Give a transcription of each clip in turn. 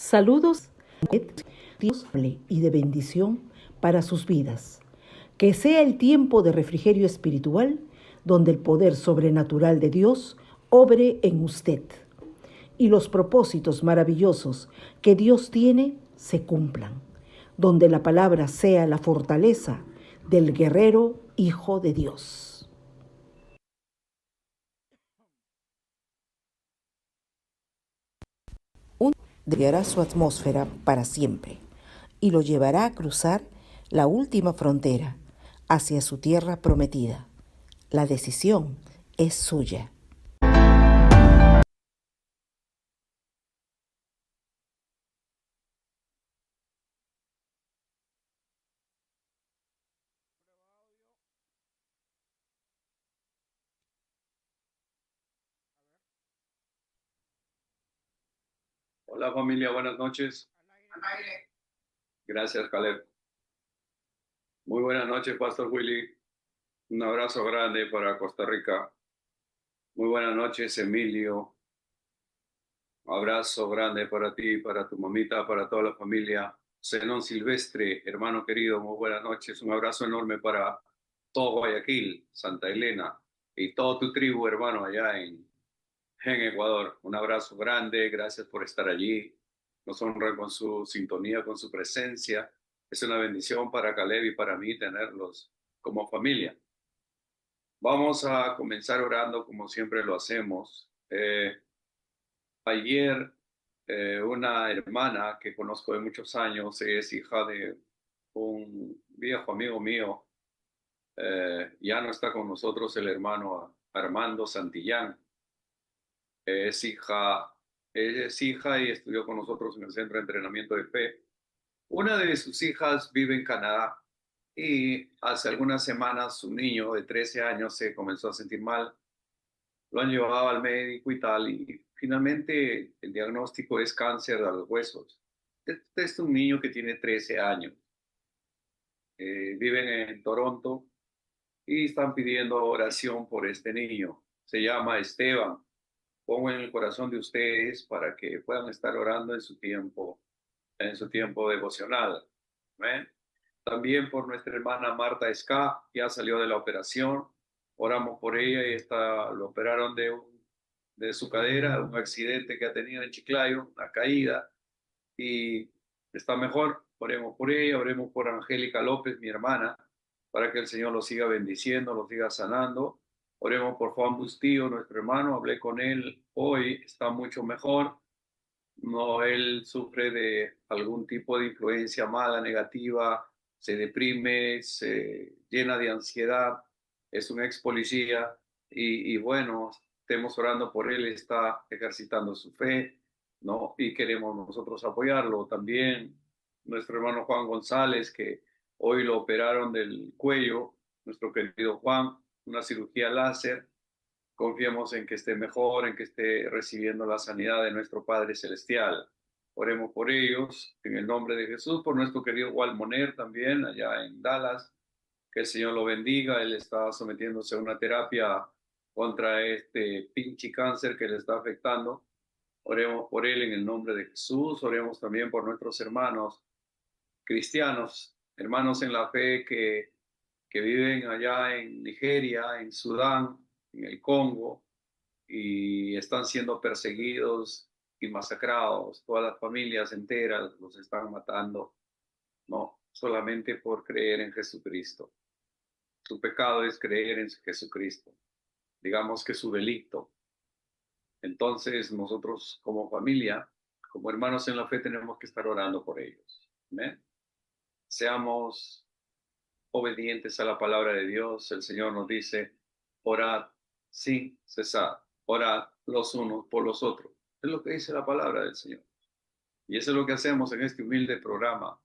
Saludos Dios y de bendición para sus vidas. Que sea el tiempo de refrigerio espiritual donde el poder sobrenatural de Dios obre en usted y los propósitos maravillosos que Dios tiene se cumplan, donde la palabra sea la fortaleza del guerrero Hijo de Dios. Desviará su atmósfera para siempre y lo llevará a cruzar la última frontera hacia su tierra prometida. La decisión es suya. Hola familia, buenas noches. Gracias, Caleb. Muy buenas noches, Pastor Willy. Un abrazo grande para Costa Rica. Muy buenas noches, Emilio. Un abrazo grande para ti, para tu mamita, para toda la familia. Zenón Silvestre, hermano querido, muy buenas noches. Un abrazo enorme para todo Guayaquil, Santa Elena y toda tu tribu, hermano, allá en Ecuador. Un abrazo grande, gracias por estar allí. Nos honra con su sintonía, con su presencia. Es una bendición para Caleb y para mí tenerlos como familia. Vamos a comenzar orando como siempre lo hacemos. Ayer una hermana que conozco de muchos años, es hija de un viejo amigo mío, ya no está con nosotros, el hermano Armando Santillán. Es hija, es hija y estudió con nosotros en el Centro de Entrenamiento de Fe. Una de sus hijas vive en Canadá y hace algunas semanas su niño de 13 años se comenzó a sentir mal. Lo han llevado al médico y tal, y finalmente el diagnóstico es cáncer de los huesos. Este es un niño que tiene 13 años. Viven en Toronto y están pidiendo oración por este niño. Se llama Esteban. Pongo en el corazón de ustedes para que puedan estar orando en su tiempo devocional. ¿Ven? También por nuestra hermana Marta Esca, ya salió de la operación. Oramos por ella y lo operaron de su cadera, un accidente que ha tenido en Chiclayo, una caída, y está mejor. Oremos por ella, oremos por Angélica López, mi hermana, para que el Señor lo siga bendiciendo, lo siga sanando. Oremos por Juan Bustillo, nuestro hermano, hablé con él hoy, está mucho mejor. No, él sufre de algún tipo de influencia mala, negativa, se deprime, se llena de ansiedad, es un ex policía y bueno, estemos orando por él, está ejercitando su fe, ¿no? Y queremos nosotros apoyarlo. También nuestro hermano Juan González, que hoy lo operaron del cuello, nuestro querido Juan, una cirugía láser. Confiemos en que esté mejor, en que esté recibiendo la sanidad de nuestro Padre Celestial. Oremos por ellos, en el nombre de Jesús, por nuestro querido Walmoner también, allá en Dallas. Que el Señor lo bendiga. Él está sometiéndose a una terapia contra este pinche cáncer que le está afectando. Oremos por él en el nombre de Jesús. Oremos también por nuestros hermanos cristianos, hermanos en la fe que viven allá en Nigeria, en Sudán, en el Congo, y están siendo perseguidos y masacrados. Todas las familias enteras los están matando, no solamente por creer en Jesucristo. Su pecado es creer en Jesucristo. Digamos que su delito. Entonces nosotros como familia, como hermanos en la fe, tenemos que estar orando por ellos. ¿Amén? Seamos obedientes a la palabra de Dios. El Señor nos dice, orad sin cesar, orad los unos por los otros. Es lo que dice la palabra del Señor. Y eso es lo que hacemos en este humilde programa.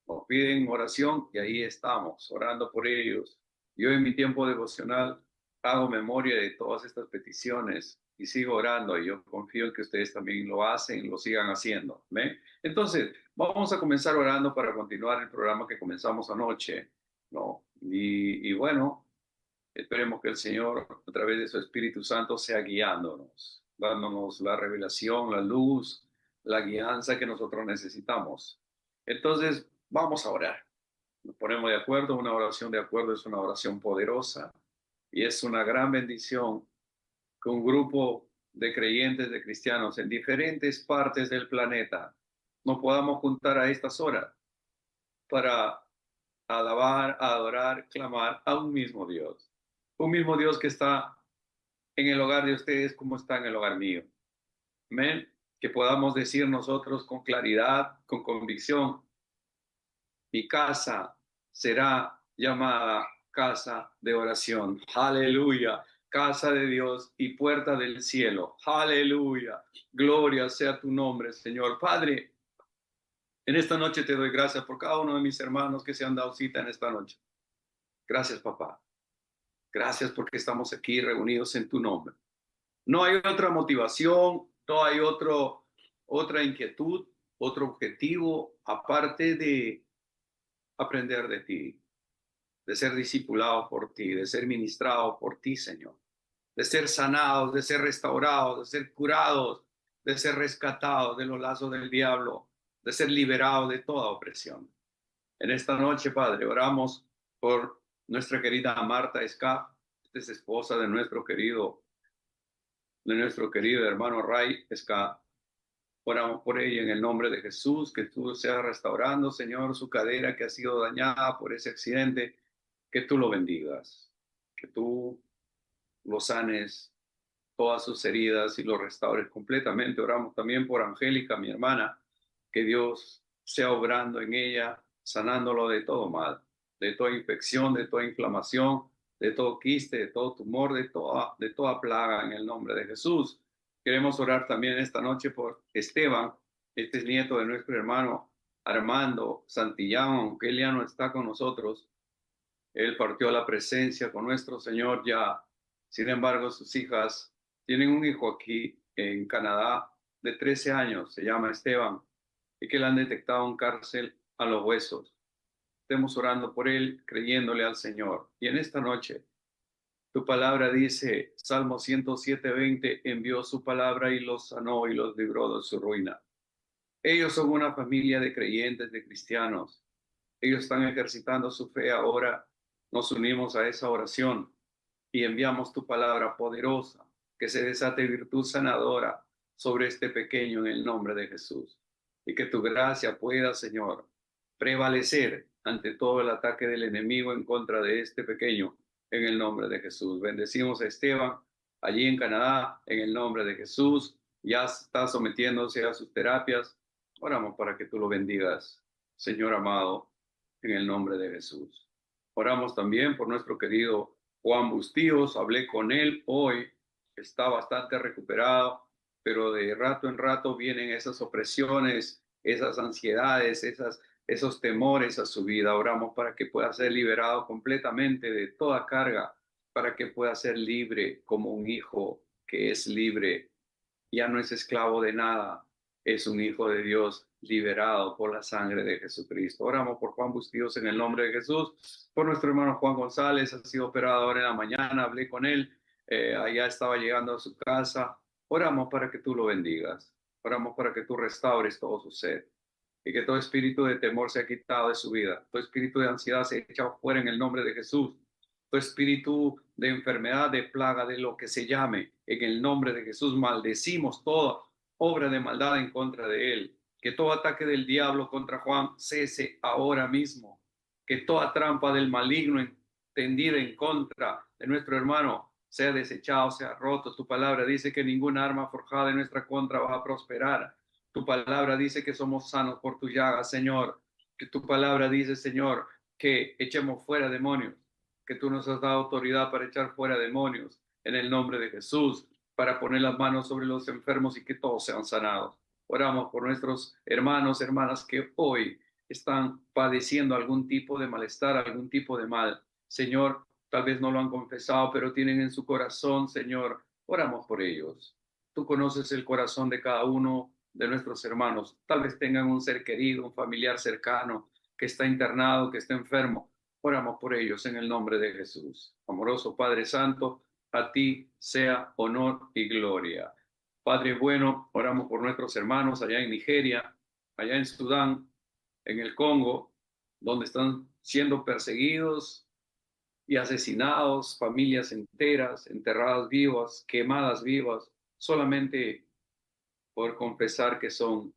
Nos piden oración y ahí estamos, orando por ellos. Yo en mi tiempo devocional hago memoria de todas estas peticiones y sigo orando, y yo confío en que ustedes también lo hacen, lo sigan haciendo. ¿Ven? Entonces, vamos a comenzar orando para continuar el programa que comenzamos anoche, ¿no? Y bueno, esperemos que el Señor, a través de su Espíritu Santo, sea guiándonos, dándonos la revelación, la luz, la guianza que nosotros necesitamos. Entonces, vamos a orar. Nos ponemos de acuerdo. Una oración de acuerdo es una oración poderosa y es una gran bendición que un grupo de creyentes, de cristianos en diferentes partes del planeta nos podamos juntar a estas horas para alabar, adorar, clamar a un mismo Dios. Un mismo Dios que está en el hogar de ustedes como está en el hogar mío. Amén. Que podamos decir nosotros con claridad, con convicción, mi casa será llamada casa de oración. Aleluya. Casa de Dios y puerta del cielo. Aleluya. Gloria sea tu nombre, Señor. Padre, en esta noche te doy gracias por cada uno de mis hermanos que se han dado cita en esta noche. Gracias, papá. Gracias porque estamos aquí reunidos en tu nombre. No hay otra motivación, no hay otra inquietud, otro objetivo, aparte de aprender de ti, de ser discipulados por ti, de ser ministrados por ti, Señor, de ser sanados, de ser restaurados, de ser curados, de ser rescatados de los lazos del diablo, de ser liberados de toda opresión. En esta noche, Padre, oramos por nuestra querida Marta Esca, esta es esposa de nuestro querido hermano Ray Esca. Oramos por ella en el nombre de Jesús, que tú seas restaurando, Señor, su cadera que ha sido dañada por ese accidente, que tú lo bendigas, que tú lo sanes todas sus heridas y lo restaures completamente. Oramos también por Angélica, mi hermana, que Dios sea obrando en ella, sanándolo de todo mal, de toda infección, de toda inflamación, de todo quiste, de todo tumor, de toda plaga en el nombre de Jesús. Queremos orar también esta noche por Esteban, este es nieto de nuestro hermano Armando Santillán, aunque él ya no está con nosotros. Él partió a la presencia con nuestro Señor ya. Sin embargo, sus hijas tienen un hijo aquí en Canadá de 13 años, se llama Esteban, y que le han detectado un cáncer a los huesos. Estemos orando por él, creyéndole al Señor. Y en esta noche, tu palabra dice, Salmo 107:20, envió su palabra y los sanó y los libró de su ruina. Ellos son una familia de creyentes, de cristianos. Ellos están ejercitando su fe ahora. Nos unimos a esa oración y enviamos tu palabra poderosa, que se desate virtud sanadora sobre este pequeño en el nombre de Jesús. Y que tu gracia pueda, Señor, prevalecer ante todo el ataque del enemigo en contra de este pequeño en el nombre de Jesús. Bendecimos a Esteban allí en Canadá en el nombre de Jesús. Ya está sometiéndose a sus terapias. Oramos para que tú lo bendigas, Señor amado, en el nombre de Jesús. Oramos también por nuestro querido Juan Bustíos. Hablé con él hoy, está bastante recuperado, pero de rato en rato vienen esas opresiones, esas ansiedades, esos temores a su vida. Oramos para que pueda ser liberado completamente de toda carga, para que pueda ser libre como un hijo que es libre, ya no es esclavo de nada, es un hijo de Dios liberado por la sangre de Jesucristo. Oramos por Juan Bustíos en el nombre de Jesús, por nuestro hermano Juan González, ha sido operado ahora en la mañana, hablé con él, allá estaba llegando a su casa. Oramos para que tú lo bendigas, oramos para que tú restaures todo su ser y que todo espíritu de temor sea quitado de su vida, todo espíritu de ansiedad sea echado fuera en el nombre de Jesús, todo espíritu de enfermedad, de plaga, de lo que se llame, en el nombre de Jesús maldecimos toda obra de maldad en contra de él, que todo ataque del diablo contra Juan cese ahora mismo, que toda trampa del maligno tendida en contra de nuestro hermano sea desechado, sea roto. Tu palabra dice que ninguna arma forjada en nuestra contra va a prosperar. Tu palabra dice que somos sanos por tu llaga, Señor. Que tu palabra dice, Señor, que echemos fuera demonios, que tú nos has dado autoridad para echar fuera demonios en el nombre de Jesús, para poner las manos sobre los enfermos y que todos sean sanados. Oramos por nuestros hermanos, hermanas que hoy están padeciendo algún tipo de malestar, algún tipo de mal. Señor, tal vez no lo han confesado, pero tienen en su corazón, Señor, oramos por ellos. Tú conoces el corazón de cada uno de nuestros hermanos. Tal vez tengan un ser querido, un familiar cercano que está internado, que está enfermo. Oramos por ellos en el nombre de Jesús. Amoroso Padre Santo, a ti sea honor y gloria. Padre bueno, oramos por nuestros hermanos allá en Nigeria, allá en Sudán, en el Congo, donde están siendo perseguidos y asesinados, familias enteras, enterradas vivas, quemadas vivas, solamente por confesar que son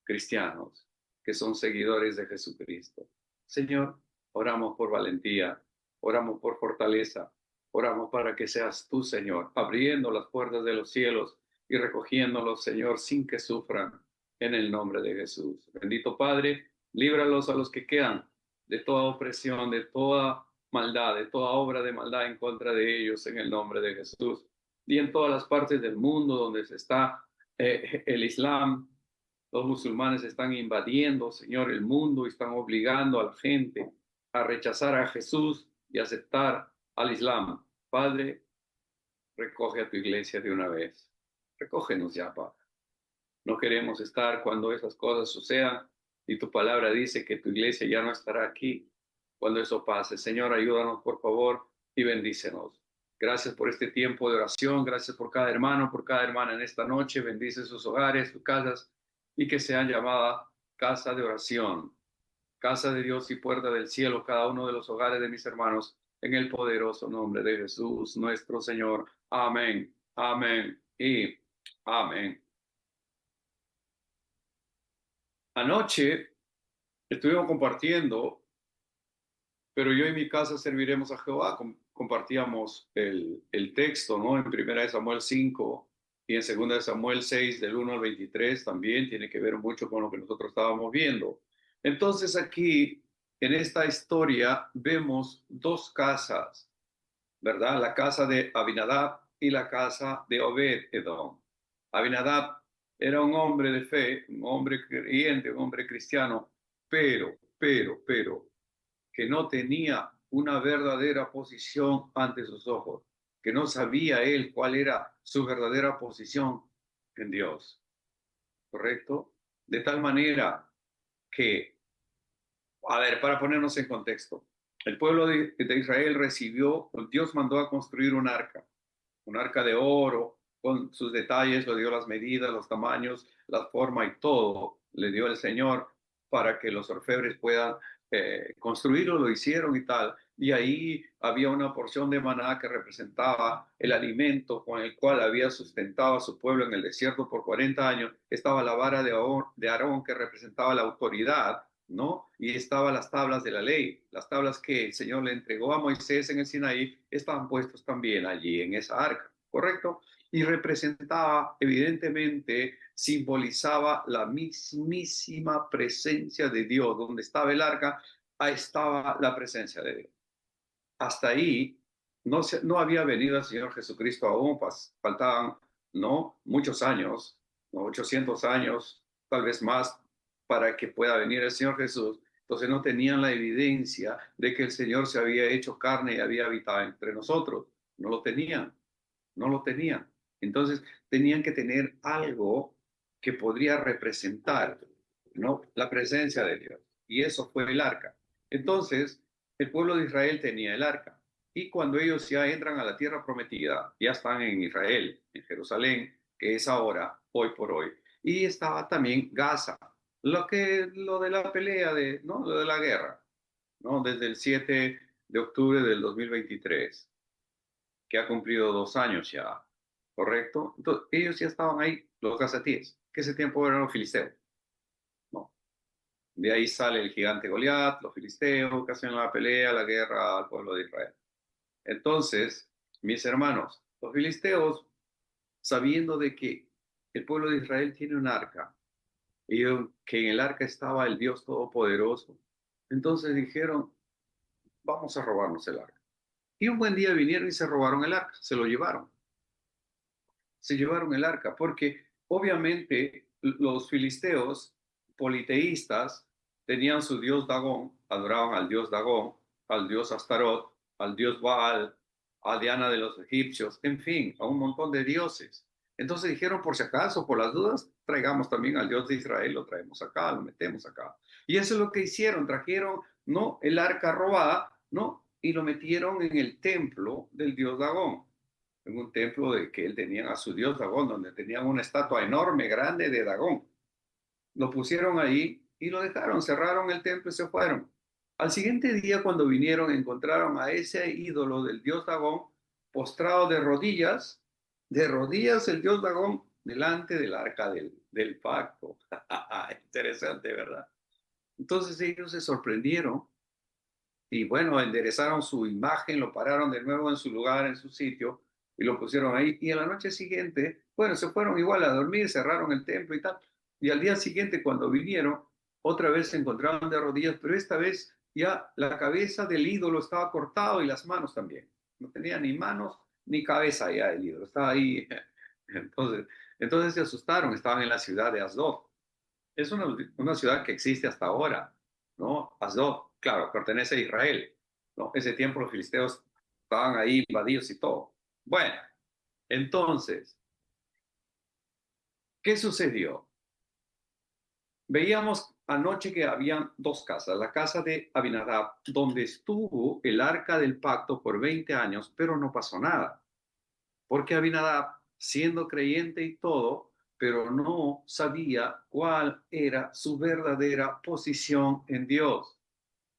cristianos, que son seguidores de Jesucristo. Señor, oramos por valentía, oramos por fortaleza, oramos para que seas tú, Señor, abriendo las puertas de los cielos y recogiéndolos, Señor, sin que sufran, en el nombre de Jesús. Bendito Padre, líbralos a los que quedan de toda opresión, de toda maldad, de toda obra de maldad en contra de ellos, en el nombre de Jesús. Y en todas las partes del mundo donde se está el Islam, los musulmanes están invadiendo, Señor, el mundo y están obligando a la gente a rechazar a Jesús y aceptar al Islam. Padre, recoge a tu iglesia de una vez. Recógenos ya, Padre. No queremos estar cuando esas cosas sucedan y tu palabra dice que tu iglesia ya no estará aquí cuando eso pase. Señor, ayúdanos, por favor, y bendícenos. Gracias por este tiempo de oración. Gracias por cada hermano, por cada hermana en esta noche. Bendice sus hogares, sus casas y que sean llamadas casa de oración, casa de Dios y puerta del cielo, cada uno de los hogares de mis hermanos, en el poderoso nombre de Jesús, nuestro Señor. Amén, amén y amén. Anoche estuvimos compartiendo, pero yo en mi casa serviremos a Jehová. Compartíamos el texto, ¿no? En 1 Samuel 5 y en 2 Samuel 6, del 1 al 23, también tiene que ver mucho con lo que nosotros estábamos viendo. Entonces aquí, en esta historia, vemos dos casas, ¿verdad? La casa de Abinadab y la casa de Obed-Edom. Abinadab era un hombre de fe, un hombre creyente, un hombre cristiano, pero, que no tenía una verdadera posición ante sus ojos, que no sabía él cuál era su verdadera posición en Dios, ¿correcto? De tal manera que, a ver, para ponernos en contexto, el pueblo de Israel recibió, Dios mandó a construir un arca de oro, con sus detalles, le dio las medidas, los tamaños, la forma y todo, le dio el Señor para que los orfebres puedan construirlo, lo hicieron y tal. Y ahí había una porción de maná que representaba el alimento con el cual había sustentado a su pueblo en el desierto por 40 años. Estaba la vara de Aarón que representaba la autoridad, ¿no? Y estaban las tablas de la ley, las tablas que el Señor le entregó a Moisés en el Sinaí, estaban puestos también allí en esa arca, ¿correcto? Y representaba, evidentemente, simbolizaba la mismísima presencia de Dios. Donde estaba el arca, ahí estaba la presencia de Dios. Hasta ahí no había venido el Señor Jesucristo aún, faltaban, ¿no? Muchos años, ¿no? 800 años, tal vez más, para que pueda venir el Señor Jesús. Entonces no tenían la evidencia de que el Señor se había hecho carne y había habitado entre nosotros. No lo tenían, no lo tenían. Entonces tenían que tener algo que podría representar, ¿no? La presencia de Dios. Y eso fue el arca. Entonces, el pueblo de Israel tenía el arca. Y cuando ellos ya entran a la tierra prometida, ya están en Israel, en Jerusalén, que es ahora, hoy por hoy. Y estaba también Gaza, lo de la pelea, ¿no? Lo de la guerra, ¿no? Desde el 7 de octubre del 2023, que ha cumplido 2 años ya, ¿correcto? Entonces, ellos ya estaban ahí, los gazatíes, que ese tiempo eran los filisteos, ¿no? De ahí sale el gigante Goliat, los filisteos que hacen la pelea, la guerra al pueblo de Israel. Entonces, mis hermanos, los filisteos, sabiendo de que el pueblo de Israel tiene un arca y que en el arca estaba el Dios Todopoderoso, entonces dijeron, vamos a robarnos el arca. Y un buen día vinieron y se robaron el arca, se lo llevaron. Se llevaron el arca, porque obviamente los filisteos politeístas tenían su dios Dagón, adoraban al dios Dagón, al dios Astarot, al dios Baal, a Diana de los egipcios, en fin, a un montón de dioses. Entonces dijeron, por si acaso, por las dudas, traigamos también al Dios de Israel, lo traemos acá, lo metemos acá. Y eso es lo que hicieron, trajeron, ¿no? El arca robada, ¿no? Y lo metieron en el templo del dios Dagón. en un templo de que él tenía a su dios Dagón, donde tenían una estatua enorme, grande de Dagón. Lo pusieron ahí y lo dejaron, cerraron el templo y se fueron. Al siguiente día, cuando vinieron, encontraron a ese ídolo del dios Dagón postrado de rodillas el dios Dagón delante del arca del pacto. Interesante, ¿verdad? Entonces ellos se sorprendieron y bueno, enderezaron su imagen, lo pararon de nuevo en su lugar, en su sitio, y lo pusieron ahí. Y a la noche siguiente, bueno, se fueron igual a dormir, cerraron el templo y tal. Y al día siguiente, cuando vinieron, otra vez se encontraron de rodillas, pero esta vez ya la cabeza del ídolo estaba cortado y las manos también. No tenía ni manos ni cabeza ya el ídolo, estaba ahí. Entonces se asustaron, estaban en la ciudad de Asdod. Es una ciudad que existe hasta ahora, ¿no? Asdod, claro, pertenece a Israel, ¿no? Ese tiempo los filisteos estaban ahí invadidos y todo. Bueno, entonces, ¿qué sucedió? Veíamos anoche que habían dos casas, la casa de Abinadab, donde estuvo el arca del pacto por 20 años, pero no pasó nada. Porque Abinadab, siendo creyente y todo, pero no sabía cuál era su verdadera posición en Dios.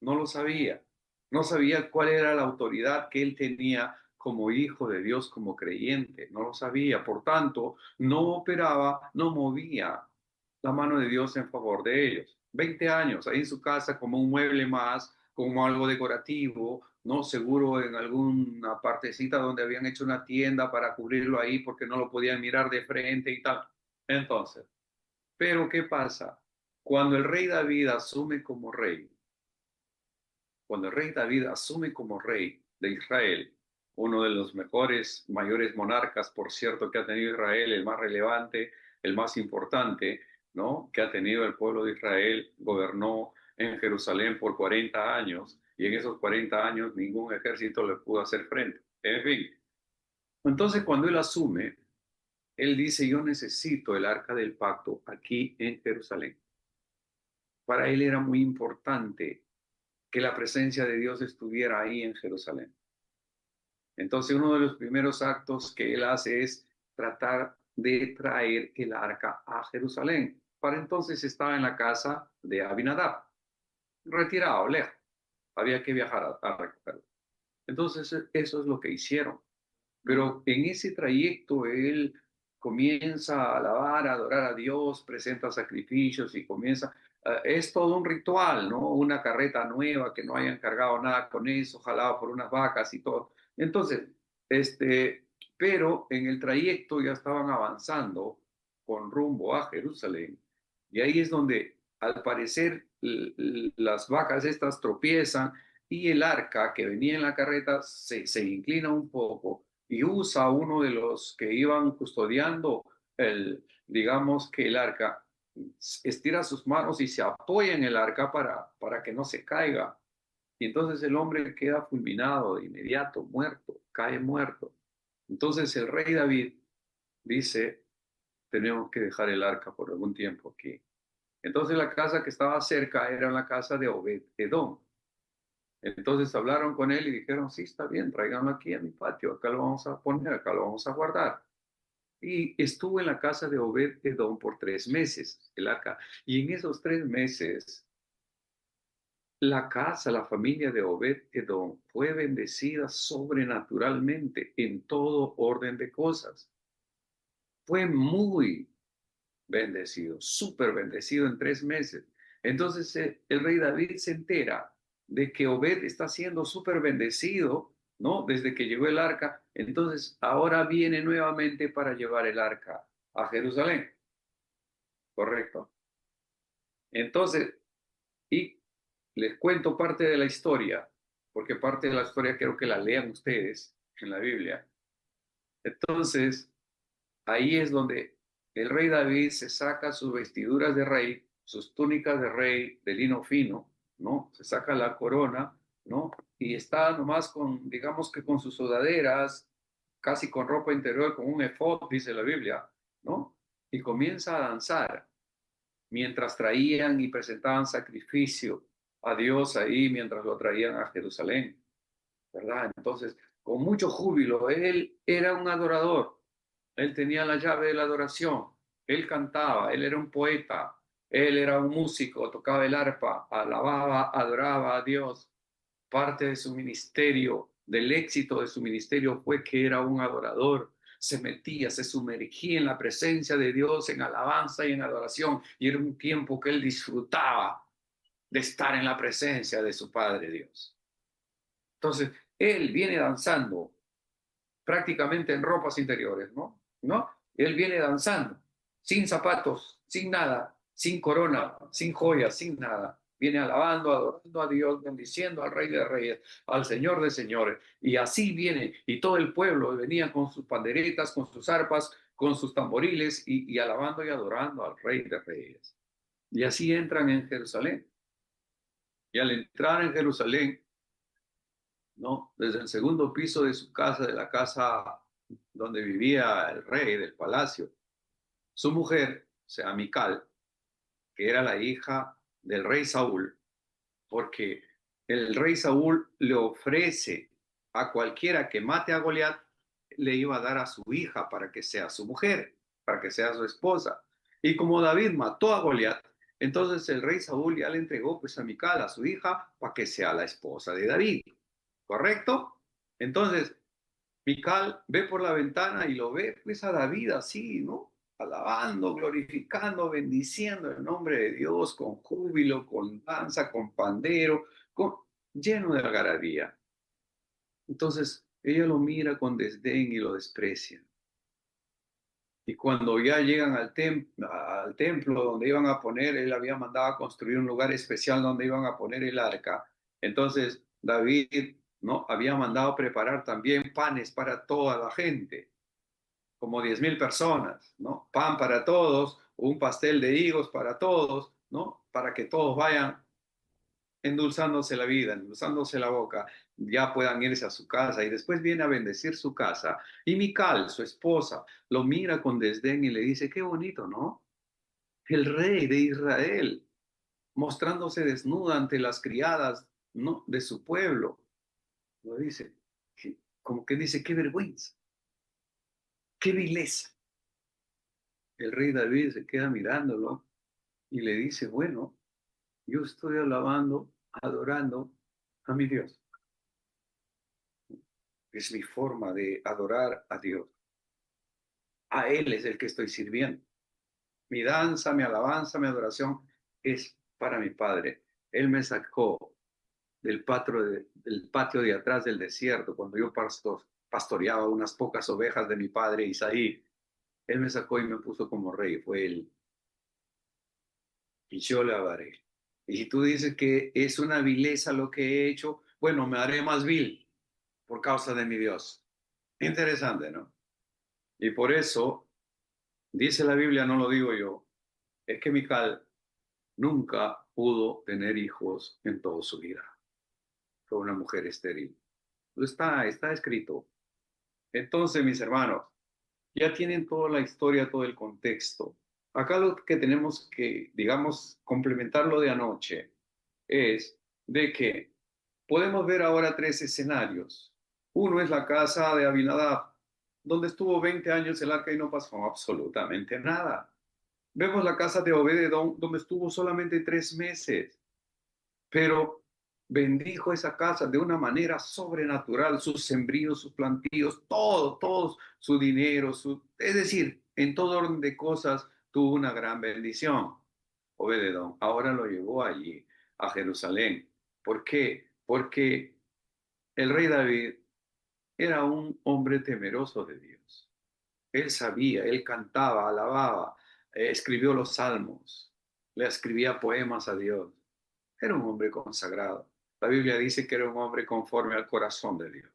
No lo sabía. No sabía cuál era la autoridad que él tenía como hijo de Dios, como creyente. No lo sabía. Por tanto, no operaba, no movía la mano de Dios en favor de ellos. 20 años ahí en su casa como un mueble más, como algo decorativo, ¿no? Seguro en alguna partecita donde habían hecho una tienda para cubrirlo ahí porque no lo podían mirar de frente y tal. Entonces, pero ¿qué pasa? Cuando el rey David asume como rey, cuando el rey David asume como rey de Israel, uno de los mejores, mayores monarcas, por cierto, que ha tenido Israel, el más relevante, el más importante, ¿no? Que ha tenido el pueblo de Israel, gobernó en Jerusalén por 40 años y en esos 40 años ningún ejército le pudo hacer frente. En fin, entonces cuando él asume, él dice, yo necesito el arca del pacto aquí en Jerusalén. Para él era muy importante que la presencia de Dios estuviera ahí en Jerusalén. Entonces, uno de los primeros actos que él hace es tratar de traer el arca a Jerusalén. Para entonces estaba en la casa de Abinadab, retirado, lejos. Había que viajar a recogerlo. Entonces, eso es lo que hicieron. Pero en ese trayecto él comienza a alabar, a adorar a Dios, presenta sacrificios y comienza, es todo un ritual, ¿no? Una carreta nueva que no hayan cargado nada con eso, jalado por unas vacas y todo. Entonces, pero en el trayecto ya estaban avanzando con rumbo a Jerusalén y ahí es donde al parecer las vacas estas tropiezan y el arca que venía en la carreta se inclina un poco y usa uno de los que iban custodiando digamos que el arca, estira sus manos y se apoya en el arca para que no se caiga. Y entonces el hombre queda fulminado de inmediato, muerto, cae muerto. Entonces el rey David dice, tenemos que dejar el arca por algún tiempo aquí. Entonces la casa que estaba cerca era la casa de Obed-Edom. Entonces hablaron con él y dijeron, sí, está bien, tráiganlo aquí a mi patio, acá lo vamos a poner, acá lo vamos a guardar. Y estuvo en la casa de Obed-Edom por 3 meses, el arca. Y en esos 3 meses, la casa, la familia de Obed-Edom fue bendecida sobrenaturalmente en todo orden de cosas. Fue muy bendecido, súper bendecido en 3 meses. Entonces el rey David se entera de que Obed está siendo súper bendecido, ¿no? Desde que llegó el arca. Entonces ahora viene nuevamente para llevar el arca a Jerusalén, ¿correcto? Entonces, y les cuento parte de la historia, porque parte de la historia quiero que la lean ustedes en la Biblia. Entonces, ahí es donde el rey David se saca sus vestiduras de rey, sus túnicas de rey de lino fino, ¿no? Se saca la corona, ¿no? Y está nomás con, digamos que con sus sudaderas, casi con ropa interior, con un efod, dice la Biblia, ¿no? Y comienza a danzar mientras traían y presentaban sacrificio a Dios ahí, mientras lo traían a Jerusalén, ¿verdad? Entonces, con mucho júbilo. Él era un adorador. Él tenía la llave de la adoración. Él cantaba, él era un poeta, él era un músico, tocaba el arpa, alababa, adoraba a Dios. Parte de su ministerio, del éxito de su ministerio fue que era un adorador. Se metía, se sumergía en la presencia de Dios, en alabanza y en adoración. Y era un tiempo que él disfrutaba de estar en la presencia de su Padre Dios. Entonces, él viene danzando prácticamente en ropas interiores, ¿no? ¿No? Él viene danzando, sin zapatos, sin nada, sin corona, sin joyas, sin nada. Viene alabando, adorando a Dios, bendiciendo al Rey de Reyes, al Señor de Señores. Y así viene, y todo el pueblo venía con sus panderetas, con sus arpas, con sus tamboriles, y alabando y adorando al Rey de Reyes. Y así entran en Jerusalén. Y al entrar en Jerusalén, ¿no? Desde el segundo piso de su casa, de la casa donde vivía el rey del palacio, su mujer, o sea, Mical, que era la hija del rey Saúl, porque el rey Saúl le ofrece a cualquiera que mate a Goliat, le iba a dar a su hija para que sea su mujer, para que sea su esposa. Y como David mató a Goliat, entonces el rey Saúl ya le entregó pues a Mical, a su hija, para que sea la esposa de David. ¿Correcto? Entonces, Mical ve por la ventana y lo ve pues a David así, ¿no? Alabando, glorificando, bendiciendo el nombre de Dios con júbilo, con danza, con pandero, con, lleno de algarabía. Entonces, ella lo mira con desdén y lo desprecia. Y cuando ya llegan al templo donde iban a poner, él había mandado a construir un lugar especial donde iban a poner el arca. Entonces David, ¿no? Había mandado preparar también panes para toda la gente, como 10,000 personas, ¿no? Pan para todos, un pastel de higos para todos, ¿no? Para que todos vayan endulzándose la vida, endulzándose la boca, ya puedan irse a su casa y después viene a bendecir su casa. Y Mical, su esposa, lo mira con desdén y le dice, qué bonito, ¿no? El rey de Israel, mostrándose desnuda ante las criadas, ¿no? De su pueblo. Lo dice, como que dice, qué vergüenza, qué vileza. El rey David se queda mirándolo y le dice, bueno, yo estoy alabando, adorando a mi Dios. Es mi forma de adorar a Dios. A Él es el que estoy sirviendo. Mi danza, mi alabanza, mi adoración es para mi Padre. Él me sacó del patio de atrás del desierto cuando yo pastoreaba unas pocas ovejas de mi padre Isaí. Él me sacó y me puso como rey. Fue Él. Y yo le haré. Y si tú dices que es una vileza lo que he hecho, bueno, me haré más vil por causa de mi Dios. Interesante, ¿no? Y por eso, dice la Biblia, no lo digo yo, es que Mical nunca pudo tener hijos en toda su vida. Fue una mujer estéril. Está escrito. Entonces, mis hermanos, ya tienen toda la historia, todo el contexto. Acá lo que tenemos que, digamos, complementar lo de anoche es de que podemos ver ahora tres escenarios. Uno es la casa de Abinadab, donde estuvo 20 años el arca y no pasó absolutamente nada. Vemos la casa de Obed-edom, donde estuvo solamente 3 meses, pero bendijo esa casa de una manera sobrenatural, sus sembríos, sus plantíos, todo su dinero, es decir, en todo orden de cosas tuvo una gran bendición. Obed-edom ahora lo llevó allí, a Jerusalén. ¿Por qué? Porque el rey David era un hombre temeroso de Dios. Él sabía, él cantaba, alababa, escribió los salmos, le escribía poemas a Dios. Era un hombre consagrado. La Biblia dice que era un hombre conforme al corazón de Dios.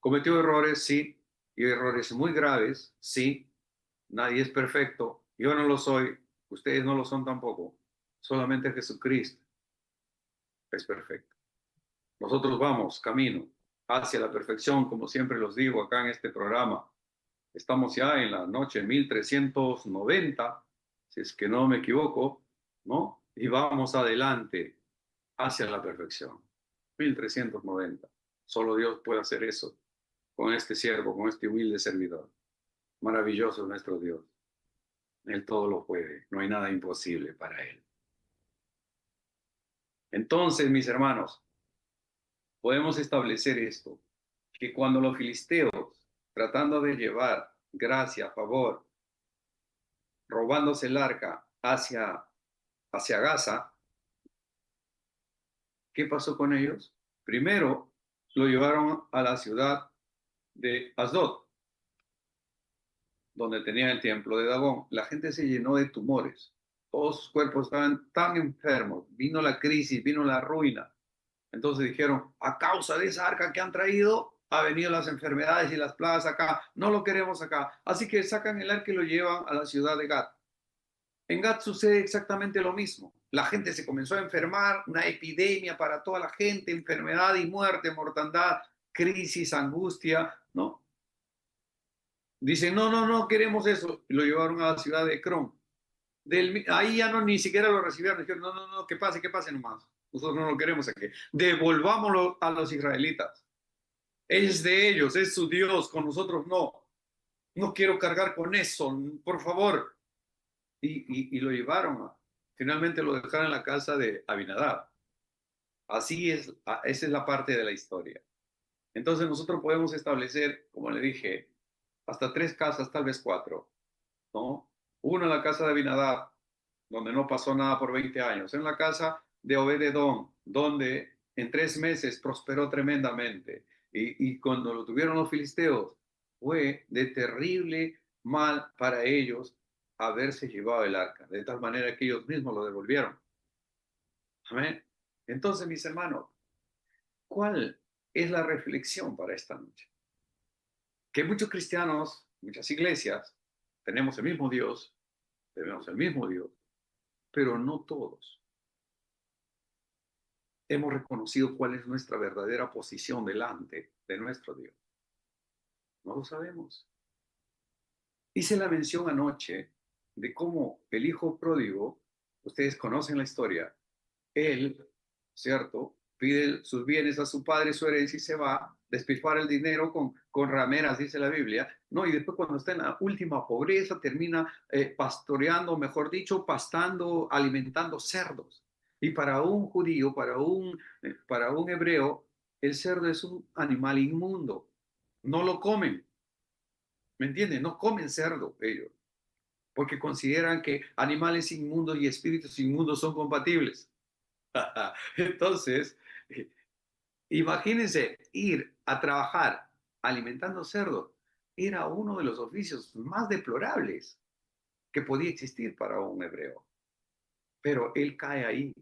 Cometió errores, sí, y errores muy graves, sí. Nadie es perfecto. Yo no lo soy, ustedes no lo son tampoco. Solamente Jesucristo es perfecto. Nosotros vamos camino hacia la perfección, como siempre los digo acá en este programa. Estamos ya en la noche 1390, si es que no me equivoco, ¿no? Y vamos adelante hacia la perfección. 1390. Solo Dios puede hacer eso. con este siervo, con este humilde servidor. Maravilloso es nuestro Dios. Él todo lo puede. No hay nada imposible para Él. Entonces, mis hermanos, podemos establecer esto, que cuando los filisteos, tratando de llevar gracia, favor, robándose el arca hacia Gaza, ¿qué pasó con ellos? Primero, lo llevaron a la ciudad de Asdod, donde tenía el templo de Dagón. La gente se llenó de tumores. Todos sus cuerpos estaban tan enfermos. Vino la crisis, vino la ruina. Entonces dijeron, a causa de esa arca que han traído, ha venido las enfermedades y las plagas acá. No lo queremos acá. Así que sacan el arca y lo llevan a la ciudad de Gat. En Gat sucede exactamente lo mismo. La gente se comenzó a enfermar, una epidemia para toda la gente, enfermedad y muerte, mortandad, crisis, angustia, ¿no? Dicen, no, no, no queremos eso. Y lo llevaron a la ciudad de Ekron. Ahí ya no ni siquiera lo recibieron. Dijeron, no, no, no, que pase nomás. Nosotros no lo queremos aquí. Devolvámoslo a los israelitas. Es de ellos, es su Dios, con nosotros no. No quiero cargar con eso, por favor. Y lo llevaron. Finalmente lo dejaron en la casa de Abinadab. Así es, esa es la parte de la historia. Entonces nosotros podemos establecer, como le dije, hasta 3 casas, tal vez 4, ¿no? Una en la casa de Abinadab, donde no pasó nada por 20 años. En la casa de Obed-Edom, donde en 3 meses prosperó tremendamente. Y cuando lo tuvieron los filisteos, fue de terrible mal para ellos haberse llevado el arca, de tal manera que ellos mismos lo devolvieron. Amén. Entonces, mis hermanos, ¿cuál es la reflexión para esta noche? Que muchos cristianos, muchas iglesias, tenemos el mismo Dios, pero no todos hemos reconocido cuál es nuestra verdadera posición delante de nuestro Dios. No lo sabemos. Hice la mención anoche de cómo el hijo pródigo, ustedes conocen la historia, él, ¿cierto? Pide sus bienes a su padre, su herencia y se va, despilfarra el dinero con rameras, dice la Biblia, ¿no? Y después cuando está en la última pobreza, termina pastoreando, mejor dicho, pastando, alimentando cerdos. Y para un judío, para un hebreo, el cerdo es un animal inmundo. No lo comen, ¿me entienden? No comen cerdo ellos, porque consideran que animales inmundos y espíritus inmundos son compatibles. Entonces, imagínense ir a trabajar alimentando cerdos. Era uno de los oficios más deplorables que podía existir para un hebreo. Pero él cae ahí,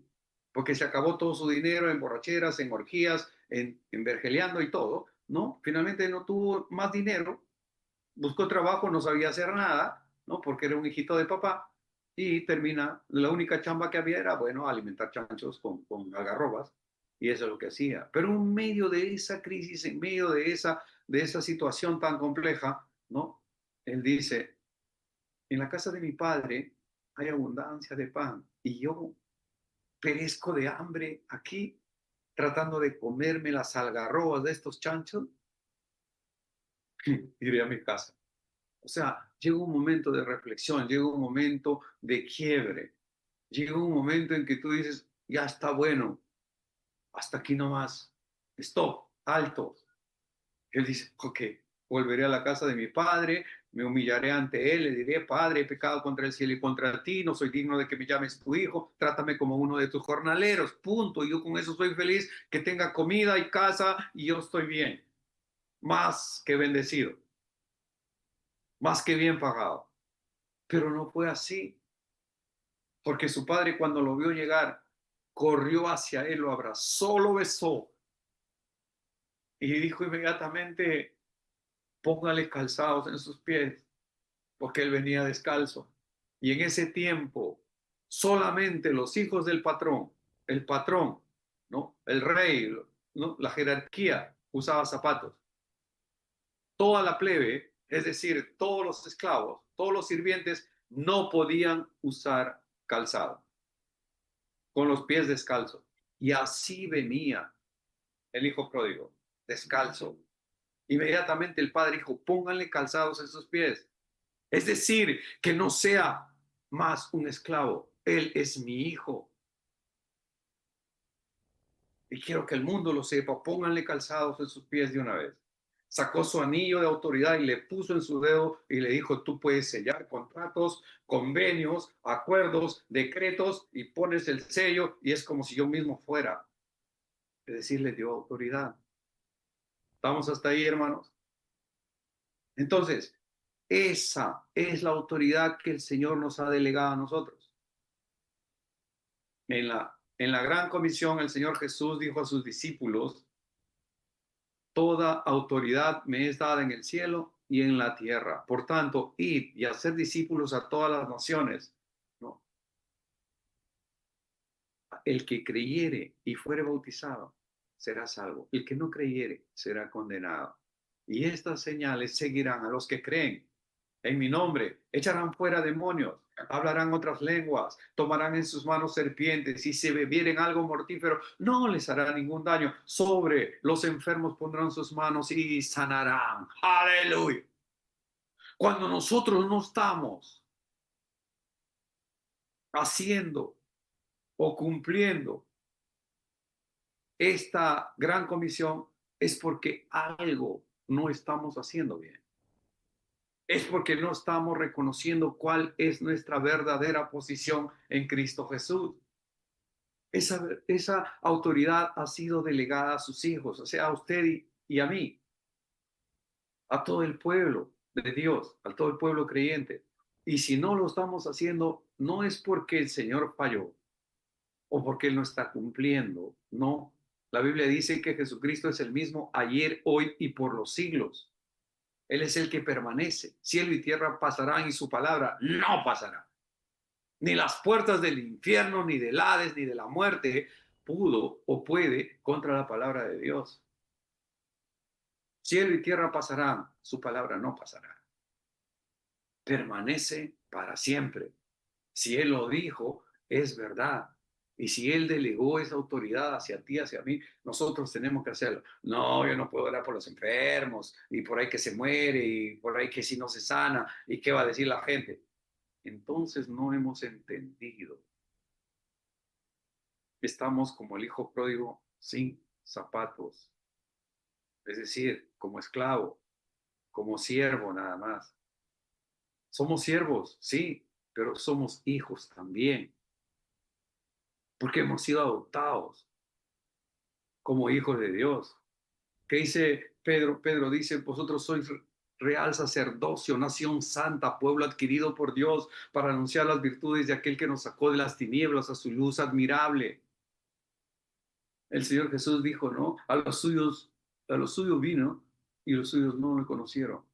porque se acabó todo su dinero en borracheras, en orgías, en vergeleando y todo, ¿no? Finalmente no tuvo más dinero, buscó trabajo, no sabía hacer nada, ¿no? Porque era un hijito de papá, y termina, la única chamba que había era, bueno, alimentar chanchos con algarrobas, y eso es lo que hacía. Pero en medio de esa crisis, en medio de esa situación tan compleja, ¿no? Él dice, en la casa de mi padre hay abundancia de pan, y yo perezco de hambre aquí, tratando de comerme las algarrobas de estos chanchos, iré a mi casa. O sea, llega un momento de reflexión, llega un momento de quiebre, llega un momento en que tú dices, ya está bueno, hasta aquí nomás, stop, alto. Y él dice, ok, volveré a la casa de mi padre, me humillaré ante él, le diré, Padre, he pecado contra el cielo y contra ti, no soy digno de que me llames tu hijo, trátame como uno de tus jornaleros, punto. Y yo con eso soy feliz, que tenga comida y casa y yo estoy bien, más que bendecido, más que bien pagado. Pero no fue así, porque su padre cuando lo vio llegar, corrió hacia él, lo abrazó, lo besó y dijo inmediatamente, póngale calzados en sus pies, porque él venía descalzo. Y en ese tiempo, solamente los hijos del patrón, el patrón, ¿no? El rey, ¿no? La jerarquía usaba zapatos. Toda la plebe, es decir, todos los esclavos, todos los sirvientes, no podían usar calzado, con los pies descalzos. Y así venía el hijo pródigo, descalzo, Inmediatamente el padre dijo, pónganle calzados en sus pies. Es decir, que no sea más un esclavo. Él es mi hijo. Y quiero que el mundo lo sepa. Pónganle calzados en sus pies de una vez. Sacó su anillo de autoridad y le puso en su dedo y le dijo, tú puedes sellar contratos, convenios, acuerdos, decretos y pones el sello y es como si yo mismo fuera. Es decir, le dio autoridad. ¿Estamos hasta ahí, hermanos? Entonces, esa es la autoridad que el Señor nos ha delegado a nosotros. En la gran comisión, el Señor Jesús dijo a sus discípulos, toda autoridad me es dada en el cielo y en la tierra. Por tanto, id y hacer discípulos a todas las naciones. ¿No? El que creyere y fuere bautizado será salvo. El que no creyere será condenado. Y estas señales seguirán a los que creen. En mi nombre echarán fuera demonios, hablarán otras lenguas, tomarán en sus manos serpientes y si bebieren algo mortífero no les hará ningún daño. Sobre los enfermos pondrán sus manos y sanarán. Aleluya. Cuando nosotros no estamos haciendo o cumpliendo esta gran comisión es porque algo no estamos haciendo bien. Es porque no estamos reconociendo cuál es nuestra verdadera posición en Cristo Jesús. Esa autoridad ha sido delegada a sus hijos, o sea, a usted y a mí, a todo el pueblo de Dios, a todo el pueblo creyente. Y si no lo estamos haciendo, no es porque el Señor falló o porque Él no está cumpliendo, no. La Biblia dice que Jesucristo es el mismo ayer, hoy y por los siglos. Él es el que permanece. Cielo y tierra pasarán y su palabra no pasará. Ni las puertas del infierno, ni del Hades, ni de la muerte pudo o puede contra la palabra de Dios. Cielo y tierra pasarán, su palabra no pasará. Permanece para siempre. Si Él lo dijo, es verdad. Y si Él delegó esa autoridad hacia ti, hacia mí, nosotros tenemos que hacerlo. No, yo no puedo orar por los enfermos, y por ahí que se muere, y por ahí que si no se sana, y qué va a decir la gente. Entonces no hemos entendido. Estamos como el hijo pródigo sin zapatos, es decir, como esclavo, como siervo nada más. Somos siervos, sí, pero somos hijos también, porque hemos sido adoptados como hijos de Dios. ¿Qué dice Pedro? Pedro dice, vosotros sois real sacerdocio, nación santa, pueblo adquirido por Dios para anunciar las virtudes de aquel que nos sacó de las tinieblas a su luz admirable. El Señor Jesús dijo, ¿no? A los suyos vino y los suyos no lo conocieron.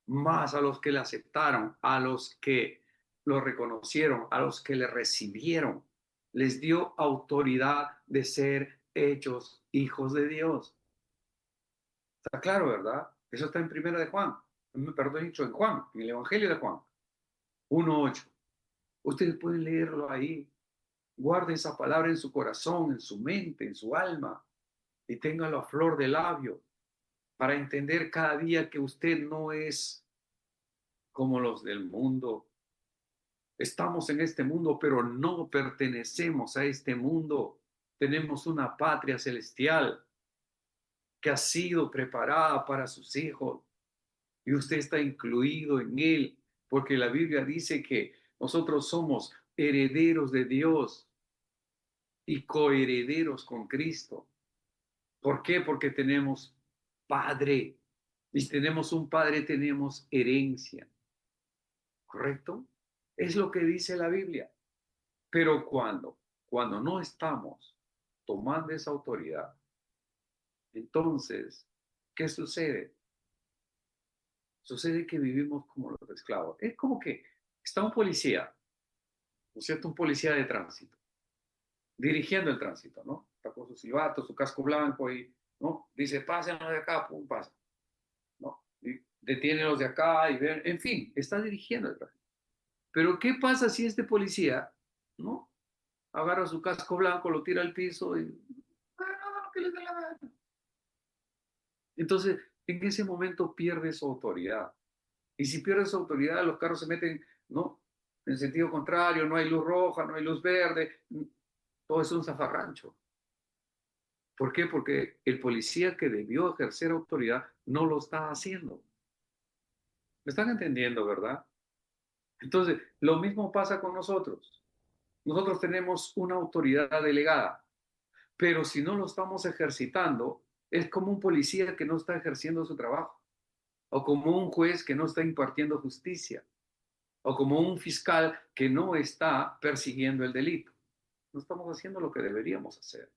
Más a los que le aceptaron, a los que lo reconocieron, a los que le recibieron, les dio autoridad de ser hechos hijos de Dios. Está claro, ¿verdad? Eso está en Primera de Juan, perdón, dicho en Juan, en el Evangelio de Juan, 1:8. Ustedes pueden leerlo ahí. Guarde esa palabra en su corazón, en su mente, en su alma y téngalo a flor de labio para entender cada día que usted no es como los del mundo. Estamos en este mundo, pero no pertenecemos a este mundo. Tenemos una patria celestial que ha sido preparada para sus hijos y usted está incluido en él, porque la Biblia dice que nosotros somos herederos de Dios y coherederos con Cristo. ¿Por qué? Porque tenemos padre. Y si tenemos un padre, tenemos herencia. ¿Correcto? Es lo que dice la Biblia. Pero cuando no estamos tomando esa autoridad, entonces, ¿qué sucede? Sucede que vivimos como los esclavos. Es como que está un policía, ¿no es cierto? Un policía de tránsito, dirigiendo el tránsito, ¿no? Está con su silbato, su casco blanco y, ¿no? Dice, pásenlo de acá, pum, pasa. ¿No? Y detiene a los de acá y ven, en fin, está dirigiendo el tráfico. Pero ¿qué pasa si este policía, ¿no? Agarra su casco blanco, lo tira al piso y, ah, que les dé la gana. Entonces, en ese momento pierde su autoridad. Y si pierde su autoridad, los carros se meten, ¿no? En sentido contrario, no hay luz roja, no hay luz verde, todo es un zafarrancho. ¿Por qué? Porque el policía que debió ejercer autoridad no lo está haciendo. ¿Me están entendiendo, verdad? Entonces, lo mismo pasa con nosotros. Nosotros tenemos una autoridad delegada, pero si no lo estamos ejercitando, es como un policía que no está ejerciendo su trabajo, o como un juez que no está impartiendo justicia, o como un fiscal que no está persiguiendo el delito. No estamos haciendo lo que deberíamos hacer.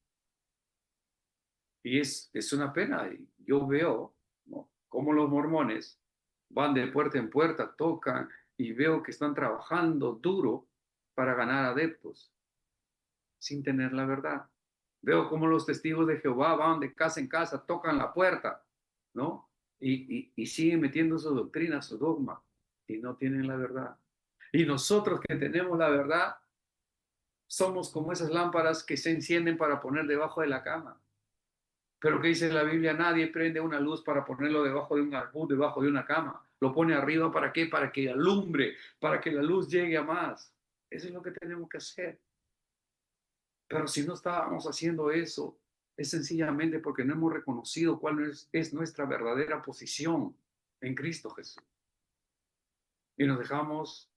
Y es una pena. Y yo veo, ¿no?, cómo los mormones van de puerta en puerta, tocan y veo que están trabajando duro para ganar adeptos sin tener la verdad. Veo cómo los testigos de Jehová van de casa en casa, tocan la puerta, ¿no? Y siguen metiendo su doctrina, su dogma, y no tienen la verdad. Y nosotros que tenemos la verdad, somos como esas lámparas que se encienden para poner debajo de la cama. Pero ¿qué dice la Biblia? Nadie prende una luz para ponerlo debajo de un arbud, debajo de una cama. Lo pone arriba, ¿para qué? Para que alumbre, para que la luz llegue a más. Eso es lo que tenemos que hacer. Pero si no estábamos haciendo eso, es sencillamente porque no hemos reconocido cuál es nuestra verdadera posición en Cristo Jesús. Y nos dejamos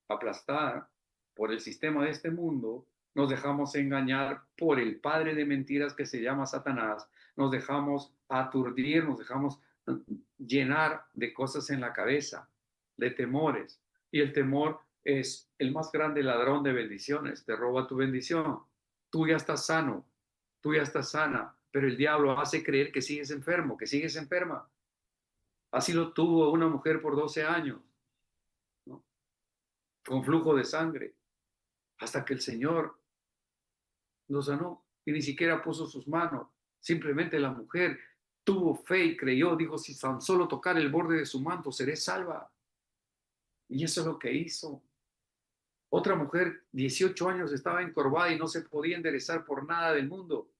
aplastar por el sistema de este mundo, nos dejamos engañar por el padre de mentiras que se llama Satanás, nos dejamos aturdir, nos dejamos llenar de cosas en la cabeza, de temores. Y el temor es el más grande ladrón de bendiciones, te roba tu bendición. Tú ya estás sano, tú ya estás sana, pero el diablo hace creer que sigues enfermo, que sigues enferma. Así lo tuvo una mujer por 12 años, ¿no?, con flujo de sangre, hasta que el Señor lo sanó y ni siquiera puso sus manos. Simplemente la mujer tuvo fe y creyó, dijo, si tan solo tocar el borde de su manto, seré salva. Y eso es lo que hizo. Otra mujer, 18 años, estaba encorvada y no se podía enderezar por nada del mundo.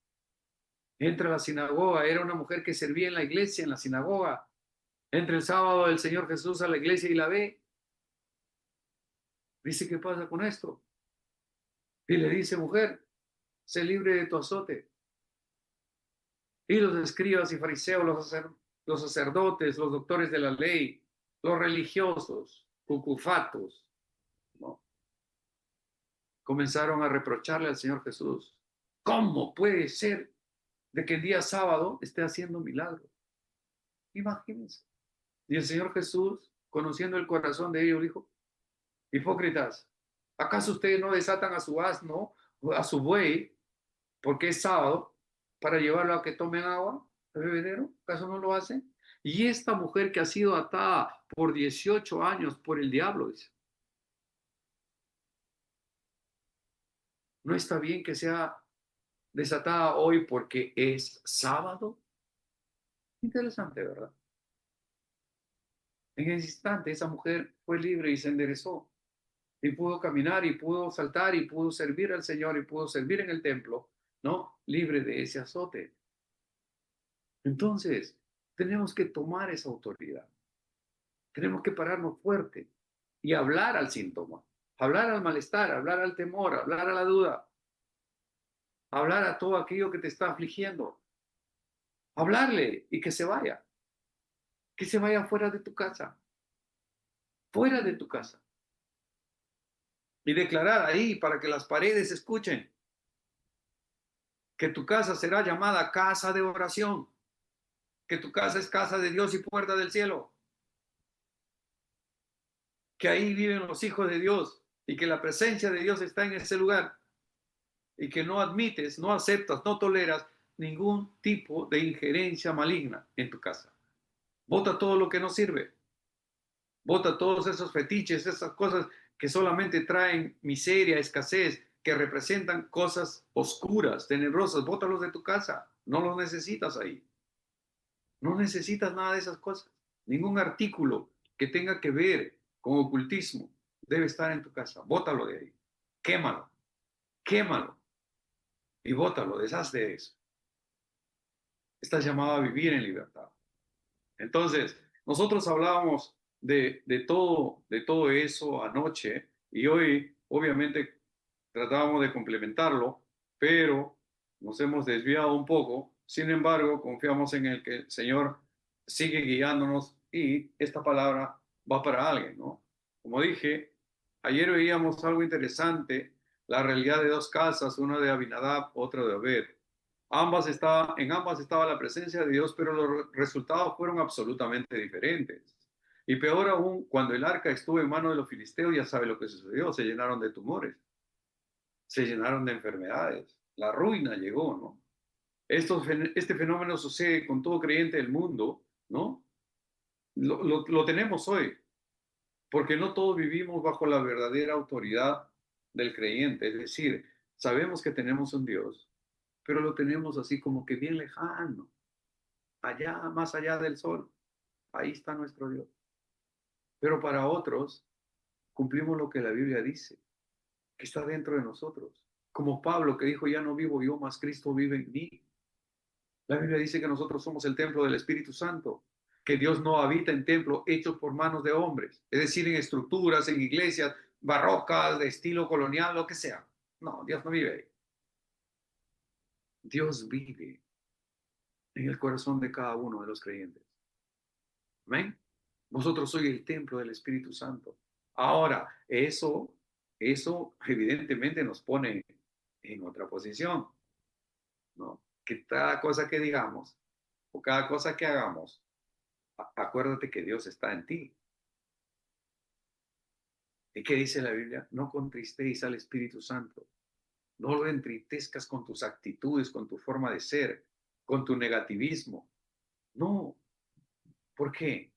Entra a la sinagoga, era una mujer que servía en la iglesia, en la sinagoga. Entra el sábado del Señor Jesús a la iglesia y la ve. Dice, ¿qué pasa con esto? Y le dice, mujer, sé libre de tu azote. Y los escribas y fariseos, los sacerdotes, los doctores de la ley, los religiosos, cucufatos, ¿no?, comenzaron a reprocharle al Señor Jesús. ¿Cómo puede ser de que el día sábado esté haciendo milagros? Imagínense. Y el Señor Jesús, conociendo el corazón de ellos, dijo, hipócritas, ¿acaso ustedes no desatan a su asno o a su buey porque es sábado para llevarlo a que tomen agua al bebedero? ¿Acaso no lo hacen? Y esta mujer que ha sido atada por 18 años por el diablo, dice, ¿no está bien que sea desatada hoy porque es sábado? Interesante, ¿verdad? En ese instante esa mujer fue libre y se enderezó y pudo caminar y pudo saltar y pudo servir al Señor y pudo servir en el templo, ¿no? Libre de ese azote. Entonces, tenemos que tomar esa autoridad. Tenemos que pararnos fuerte y hablar al síntoma, hablar al malestar, hablar al temor, hablar a la duda, hablar a todo aquello que te está afligiendo. Hablarle y que se vaya fuera de tu casa, fuera de tu casa. Y declarar ahí para que las paredes escuchen que tu casa será llamada casa de oración, que tu casa es casa de Dios y puerta del cielo, que ahí viven los hijos de Dios y que la presencia de Dios está en ese lugar y que no admites, no aceptas, no toleras ningún tipo de injerencia maligna en tu casa. Bota todo lo que no sirve. Bota todos esos fetiches, esas cosas que solamente traen miseria, escasez, que representan cosas oscuras, tenebrosas. Bótalos de tu casa. No los necesitas ahí. No necesitas nada de esas cosas. Ningún artículo que tenga que ver con ocultismo debe estar en tu casa. Bótalo de ahí. Quémalo. Quémalo. Y bótalo. Deshazte de eso. Estás llamado a vivir en libertad. Entonces, nosotros hablábamos de todo eso anoche y hoy, obviamente, tratábamos de complementarlo, pero nos hemos desviado un poco. Sin embargo, confiamos en el que el Señor sigue guiándonos y esta palabra va para alguien, ¿no? Como dije, ayer veíamos algo interesante, la realidad de dos casas, una de Abinadab, otra de Obed. En ambas estaba la presencia de Dios, pero los resultados fueron absolutamente diferentes. Y peor aún, cuando el arca estuvo en manos de los filisteos, ya sabe lo que sucedió, se llenaron de tumores, se llenaron de enfermedades, la ruina llegó, ¿no? Este fenómeno sucede con todo creyente del mundo, ¿no? Lo tenemos hoy, porque no todos vivimos bajo la verdadera autoridad del creyente, es decir, sabemos que tenemos un Dios, pero lo tenemos así como que bien lejano, allá, más allá del sol, ahí está nuestro Dios. Pero para otros, cumplimos lo que la Biblia dice, que está dentro de nosotros. Como Pablo que dijo, ya no vivo yo, mas Cristo vive en mí. La Biblia dice que nosotros somos el templo del Espíritu Santo, que Dios no habita en templos hechos por manos de hombres, es decir, en estructuras, en iglesias barrocas, de estilo colonial, lo que sea. No, Dios no vive ahí. Dios vive en el corazón de cada uno de los creyentes. ¿Amén? Vosotros sois el templo del Espíritu Santo. Ahora, eso evidentemente nos pone en otra posición, ¿no? Que cada cosa que digamos o cada cosa que hagamos, acuérdate que Dios está en ti. ¿Y qué dice la Biblia? No contristéis al Espíritu Santo. No lo entristezcas con tus actitudes, con tu forma de ser, con tu negativismo. No. ¿Por qué?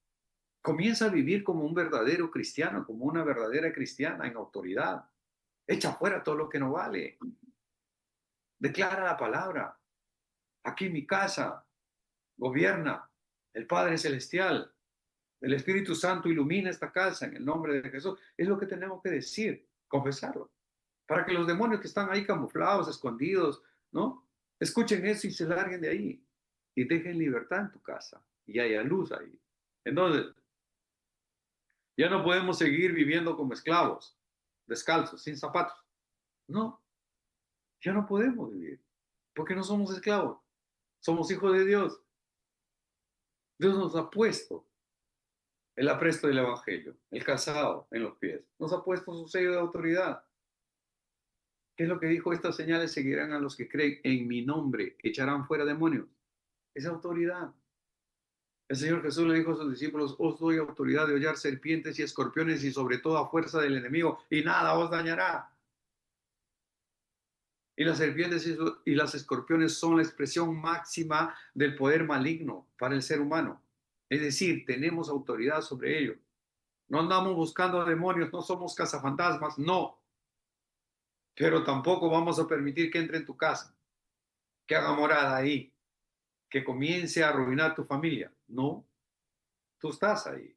Comienza a vivir como un verdadero cristiano, como una verdadera cristiana en autoridad. Echa fuera todo lo que no vale. Declara la palabra. Aquí en mi casa gobierna el Padre Celestial. El Espíritu Santo ilumina esta casa en el nombre de Jesús. Es lo que tenemos que decir, confesarlo. Para que los demonios que están ahí camuflados, escondidos, ¿no? Escuchen eso y se larguen de ahí. Y dejen libertad en tu casa. Y haya luz ahí. Entonces, ya no podemos seguir viviendo como esclavos, descalzos, sin zapatos. No, ya no podemos vivir, porque no somos esclavos, somos hijos de Dios. Dios nos ha puesto el apresto del Evangelio, el calzado en los pies. Nos ha puesto su sello de autoridad. ¿Qué es lo que dijo? Estas señales seguirán a los que creen en mi nombre, echarán fuera demonios. Esa autoridad. El Señor Jesús le dijo a sus discípulos, os doy autoridad de hollar serpientes y escorpiones y sobre todo a fuerza del enemigo, y nada os dañará. Y las serpientes y las escorpiones son la expresión máxima del poder maligno para el ser humano. Es decir, tenemos autoridad sobre ello. No andamos buscando demonios, no somos cazafantasmas, no. Pero tampoco vamos a permitir que entre en tu casa, que haga morada ahí, que comience a arruinar tu familia. No, tú estás ahí.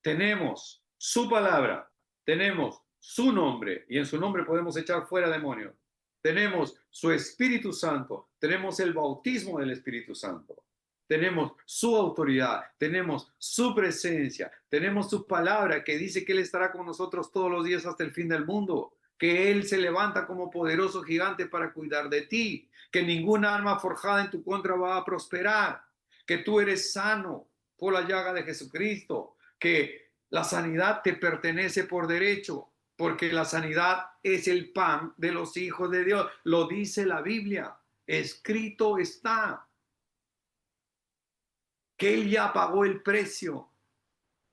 Tenemos su palabra, tenemos su nombre y en su nombre podemos echar fuera demonios. Tenemos su Espíritu Santo, tenemos el bautismo del Espíritu Santo, tenemos su autoridad, tenemos su presencia, tenemos su palabra que dice que Él estará con nosotros todos los días hasta el fin del mundo, que Él se levanta como poderoso gigante para cuidar de ti, que ninguna arma forjada en tu contra va a prosperar, que tú eres sano por la llaga de Jesucristo, que la sanidad te pertenece por derecho, porque la sanidad es el pan de los hijos de Dios. Lo dice la Biblia, escrito está, que Él ya pagó el precio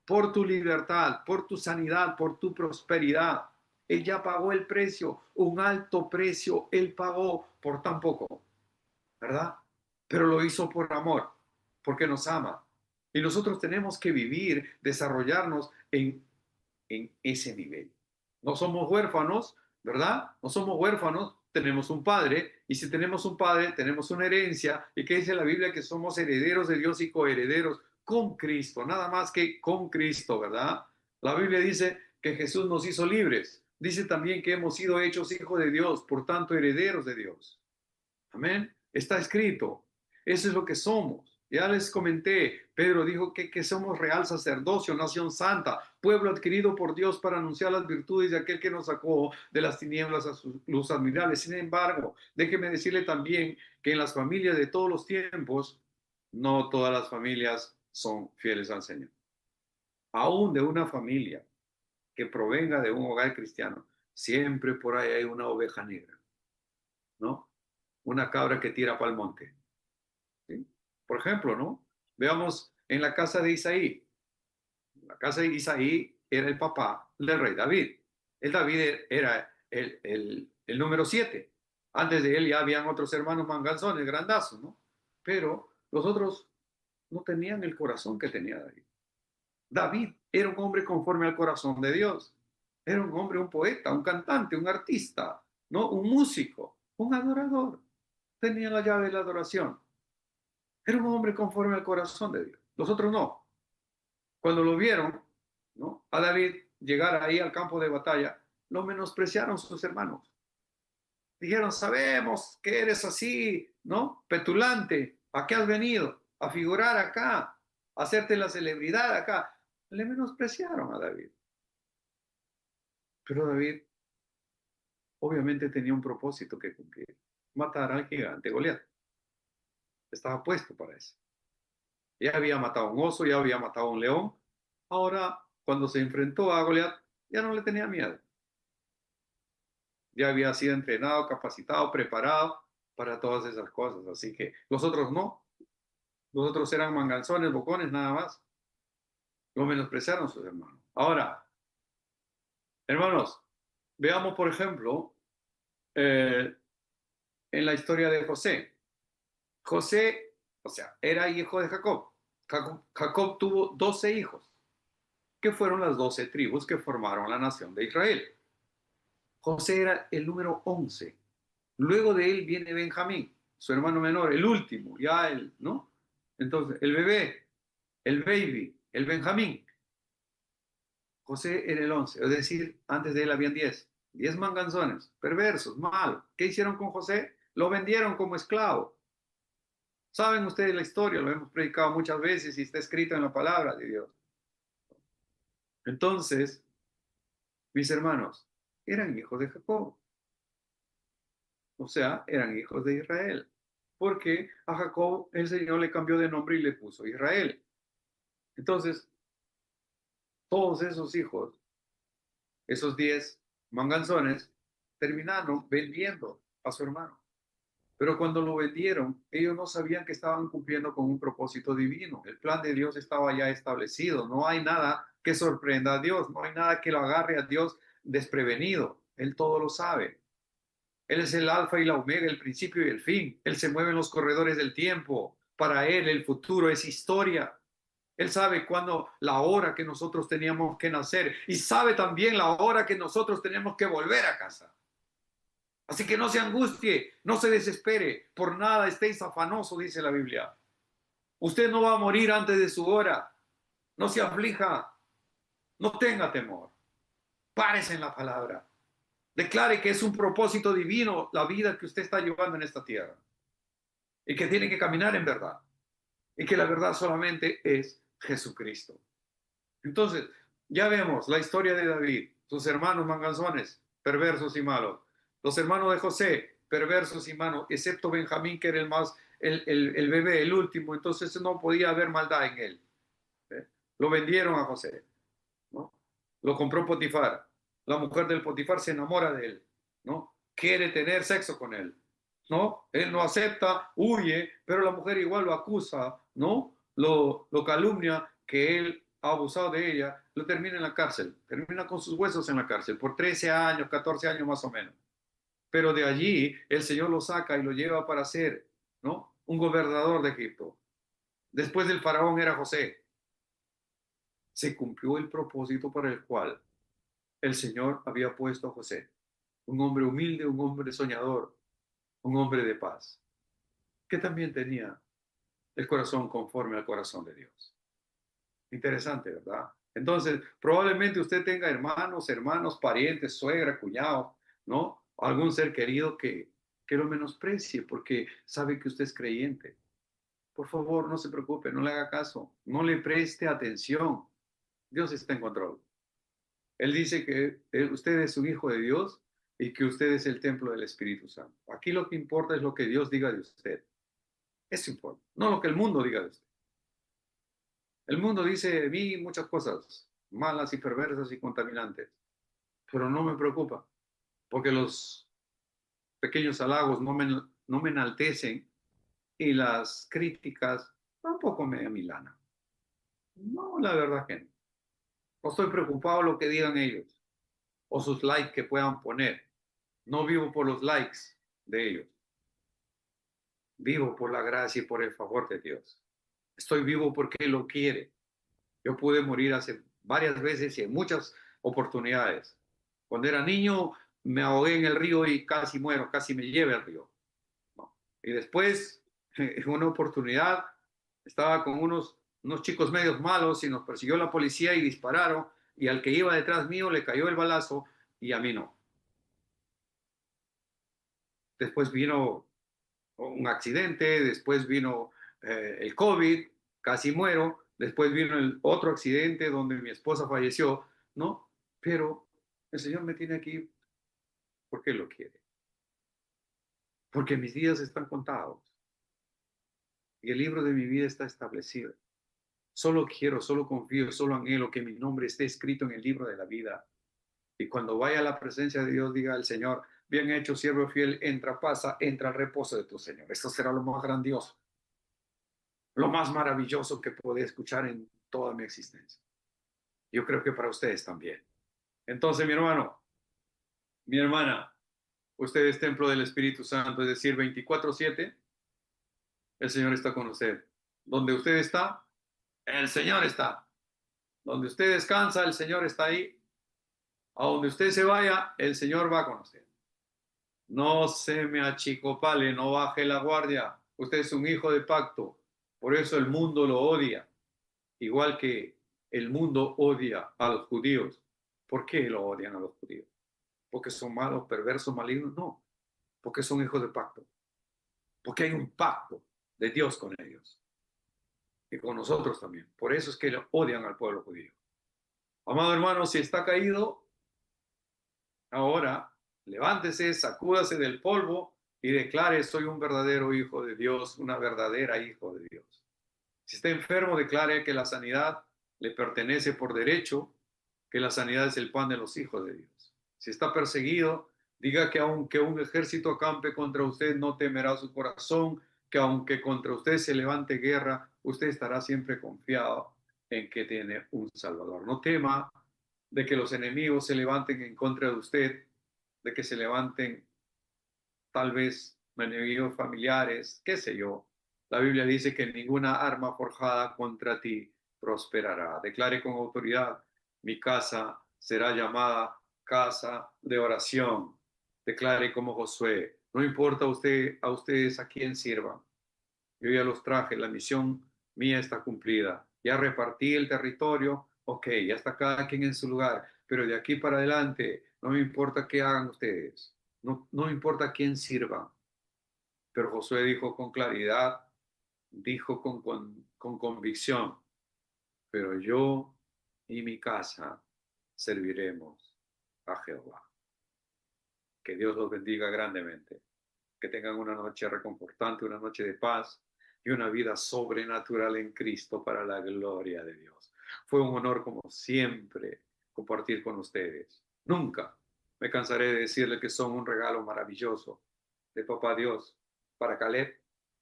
por tu libertad, por tu sanidad, por tu prosperidad. Él ya pagó el precio, un alto precio Él pagó por tan poco, ¿verdad? Pero lo hizo por amor, porque nos ama. Y nosotros tenemos que vivir, desarrollarnos en ese nivel. No somos huérfanos, ¿verdad? No somos huérfanos, tenemos un padre, y si tenemos un padre, tenemos una herencia, y que dice la Biblia que somos herederos de Dios y coherederos con Cristo, nada más que con Cristo, ¿verdad? La Biblia dice que Jesús nos hizo libres, dice también que hemos sido hechos hijos de Dios, por tanto herederos de Dios. Amén. Está escrito. Eso es lo que somos. Ya les comenté, Pedro dijo que somos real sacerdocio, nación santa, pueblo adquirido por Dios para anunciar las virtudes de aquel que nos sacó de las tinieblas a su luz admirable. Sin embargo, déjeme decirle también que en las familias de todos los tiempos, no todas las familias son fieles al Señor. Aún de una familia que provenga de un hogar cristiano, siempre por ahí hay una oveja negra, ¿no? Una cabra que tira para el monte. ¿Sí? Por ejemplo, ¿no? Veamos en la casa de Isaí. La casa de Isaí era el papá del rey David. El David era el número 7. Antes de él ya habían otros hermanos manganzones, grandazos, ¿no? Pero los otros no tenían el corazón que tenía David. David era un hombre conforme al corazón de Dios. Era un hombre, un poeta, un cantante, un artista, ¿no? Un músico, un adorador. Tenía la llave de la adoración. Era un hombre conforme al corazón de Dios. Los otros no. Cuando lo vieron, ¿no? A David llegar ahí al campo de batalla, lo menospreciaron sus hermanos. Dijeron, sabemos que eres así, ¿no? Petulante. ¿A qué has venido? A figurar acá, a hacerte la celebridad acá. Le menospreciaron a David. Pero David obviamente tenía un propósito que cumplir. Matar al gigante Goliat. Estaba puesto para eso. Ya había matado a un oso, ya había matado a un león. Ahora, cuando se enfrentó a Goliat, ya no le tenía miedo. Ya había sido entrenado, capacitado, preparado para todas esas cosas. Así que los otros no. Los otros eran manganzones, bocones, nada más. Lo menospreciaron sus hermanos. Ahora, hermanos, veamos, por ejemplo, eh, en la historia de José. José, o sea, era hijo de Jacob. Jacob tuvo 12 hijos, que fueron las 12 tribus que formaron la nación de Israel. José era el número 11. Luego de él viene Benjamín, su hermano menor, el último, ya él, ¿no? Entonces, el bebé, el baby, el Benjamín. José era el 11, es decir, antes de él habían 10 manganzones, perversos, malos. ¿Qué hicieron con José? Lo vendieron como esclavo. Saben ustedes la historia, lo hemos predicado muchas veces y está escrito en la palabra de Dios. Entonces, mis hermanos, eran hijos de Jacob, o sea, eran hijos de Israel, porque a Jacob el Señor le cambió de nombre y le puso Israel. Entonces, todos esos hijos, esos 10 manganzones, terminaron vendiendo a su hermano. Pero cuando lo vendieron, ellos no sabían que estaban cumpliendo con un propósito divino. El plan de Dios estaba ya establecido. No hay nada que sorprenda a Dios. No hay nada que lo agarre a Dios desprevenido. Él todo lo sabe. Él es el alfa y la omega, el principio y el fin. Él se mueve en los corredores del tiempo. Para Él el futuro es historia. Él sabe cuándo, la hora que nosotros teníamos que nacer y sabe también la hora que nosotros tenemos que volver a casa. Así que no se angustie, no se desespere, por nada estéis afanosos, dice la Biblia. Usted no va a morir antes de su hora. No se aflija, no tenga temor. Párese en la palabra. Declare que es un propósito divino la vida que usted está llevando en esta tierra. Y que tiene que caminar en verdad. Y que la verdad solamente es Jesucristo. Entonces, ya vemos la historia de David, sus hermanos manganzones, perversos y malos. Los hermanos de José, perversos y malos, excepto Benjamín, que era el bebé, el último, entonces no podía haber maldad en él. ¿Eh? Lo vendieron a José, ¿no? Lo compró Potifar. La mujer del Potifar se enamora de él, ¿no? Quiere tener sexo con él, ¿no? Él no acepta, huye, pero la mujer igual lo acusa, ¿no? Lo calumnia que él ha abusado de ella, lo termina en la cárcel, termina con sus huesos en la cárcel por 13 años, 14 años más o menos. Pero de allí el Señor lo saca y lo lleva para ser, ¿no? Un gobernador de Egipto. Después del faraón era José. Se cumplió el propósito para el cual el Señor había puesto a José. Un hombre humilde, un hombre soñador, un hombre de paz, que también tenía el corazón conforme al corazón de Dios. Interesante, ¿verdad? Entonces, probablemente usted tenga hermanos, parientes, suegra, cuñado, ¿no? Algún ser querido que lo menosprecie porque sabe que usted es creyente. Por favor, no se preocupe, no le haga caso, no le preste atención. Dios está en control. Él dice que usted es un hijo de Dios y que usted es el templo del Espíritu Santo. Aquí lo que importa es lo que Dios diga de usted. Eso importa, no lo que el mundo diga de usted. El mundo dice de mí muchas cosas malas y perversas y contaminantes, pero no me preocupa, porque los pequeños halagos no me enaltecen y las críticas tampoco me dan mi lana. No, la verdad que no. No estoy preocupado lo que digan ellos o sus likes que puedan poner. No vivo por los likes de ellos. Vivo por la gracia y por el favor de Dios. Estoy vivo porque Él lo quiere. Yo pude morir hace varias veces y en muchas oportunidades. Cuando era niño me ahogué en el río y casi muero, casi me llevé al río. ¿No? Y después, en una oportunidad, estaba con unos chicos medios malos y nos persiguió la policía y dispararon y al que iba detrás mío le cayó el balazo y a mí no. Después vino un accidente, después vino el COVID, casi muero, después vino el otro accidente donde mi esposa falleció, ¿no? Pero el Señor me tiene aquí porque lo quiere, porque mis días están contados y el libro de mi vida está establecido. Solo quiero, solo confío, solo anhelo que mi nombre esté escrito en el libro de la vida. Y cuando vaya a la presencia de Dios, diga al Señor, bien hecho, siervo fiel, entra, pasa, entra al reposo de tu Señor. Esto será lo más grandioso, lo más maravilloso que pude escuchar en toda mi existencia. Yo creo que para ustedes también. Entonces, mi hermano, mi hermana, usted es templo del Espíritu Santo, es decir, 24/7, el Señor está con usted. Donde usted está, el Señor está. Donde usted descansa, el Señor está ahí. A donde usted se vaya, el Señor va con usted. No se me achicopale, no baje la guardia. Usted es un hijo de pacto. Por eso el mundo lo odia. Igual que el mundo odia a los judíos. ¿Por qué lo odian a los judíos? ¿Porque son malos, perversos, malignos? No, porque son hijos de pacto. Porque hay un pacto de Dios con ellos y con nosotros también. Por eso es que odian al pueblo judío. Amado hermano, si está caído, ahora levántese, sacúdase del polvo y declare: soy un verdadero hijo de Dios, una verdadera hijo de Dios. Si está enfermo, declare que la sanidad le pertenece por derecho, que la sanidad es el pan de los hijos de Dios. Si está perseguido, diga que aunque un ejército acampe contra usted, no temerá su corazón, que aunque contra usted se levante guerra, usted estará siempre confiado en que tiene un Salvador. No tema de que los enemigos se levanten en contra de usted, de que se levanten tal vez enemigos familiares, qué sé yo. La Biblia dice que ninguna arma forjada contra ti prosperará. Declare con autoridad: mi casa será llamada casa de oración. Declare como Josué: no importa a ustedes a quién sirvan. Yo ya los traje, la misión mía está cumplida. Ya repartí el territorio, ok, ya está cada quien en su lugar, pero de aquí para adelante no me importa qué hagan ustedes, no importa quién sirva. Pero Josué dijo con claridad, dijo con convicción: pero yo y mi casa serviremos a Jehová. Que Dios los bendiga grandemente. Que tengan una noche reconfortante, una noche de paz y una vida sobrenatural en Cristo para la gloria de Dios. Fue un honor, como siempre, compartir con ustedes. Nunca me cansaré de decirle que son un regalo maravilloso de Papá Dios para Caleb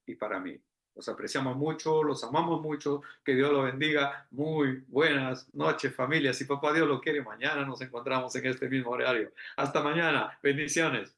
y para mí. Los apreciamos mucho, los amamos mucho. Que Dios los bendiga. Muy buenas noches, familia. Si Papá Dios lo quiere, mañana nos encontramos en este mismo horario. Hasta mañana. Bendiciones.